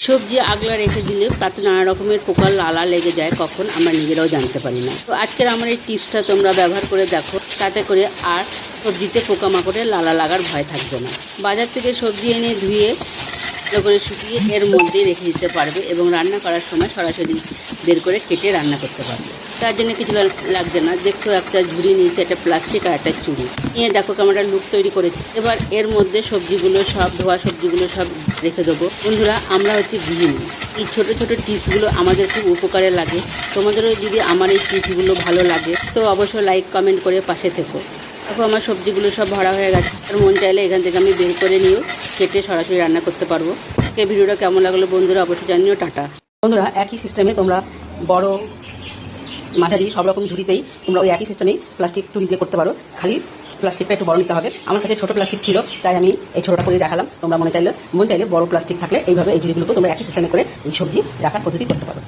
সবজি আগলা রেখে দিলে তাতে নানা রকমের পোকার লালা লেগে যায়, কখন আমরা নিজেরাও জানতে পারি না। তো আজকের আমার এই টিপসটা তোমরা ব্যবহার করে দেখো, তাতে করে আর সবজিতে পোকামাকড়ের লালা লাগার ভয় থাকবে না। বাজার থেকে সবজি এনে ধুয়ে ভালো করে শুকিয়ে এর মধ্যে রেখে দিতে পারবে এবং রান্না করার সময় সরাসরি বের করে কেটে রান্না করতে পারবে। তার জন্য কিছু লাগছে না। দেখো, একটা ঝুড়ি নিয়েছে, একটা প্লাস্টিক আর একটা চুড়ি নিয়ে দেখো কেমন একটা লুক তৈরি করেছি। এবার এর মধ্যে সবজিগুলো সব ধোয়া সবজিগুলো সব রেখে দেবো। বন্ধুরা, আমরা হচ্ছে গৃহিণী, এই ছোটো ছোটো টিপসগুলো আমাদের খুব উপকারে লাগে। তোমাদেরও যদি আমার এই টিপসগুলো ভালো লাগে তো অবশ্যই লাইক কমেন্ট করে পাশে থেকো। দেখো, আমার সবজিগুলো সব ভরা হয়ে গেছে। আর মন চাইলে এখান থেকে আমি বের করে নিয়েও কেটে সরাসরি রান্না করতে পারবো। এই ভিডিওটা কেমন লাগলো বন্ধুরা অবশ্যই জানিও। টাটা। বন্ধুরা, একই সিস্টেমে তোমরা বড় মাঝারি সব রকম ঝুড়িতেই তোমরা ওই একই সিস্টেমেই প্লাস্টিক টুরি দিয়ে করতে পারো। খালি প্লাস্টিকটা একটু বড় নিতে হবে। আমার কাছে ছোটো প্লাস্টিক ছিল, তাই আমি এই ছোটোটা করে দেখালাম। তোমরা মন চাইলে বড় প্লাস্টিক থাকলে এইভাবে এই ঝুড়িগুলোকে তোমরা একই সিস্টেমে করে এই সবজি রাখার পদ্ধতি করতে পারো।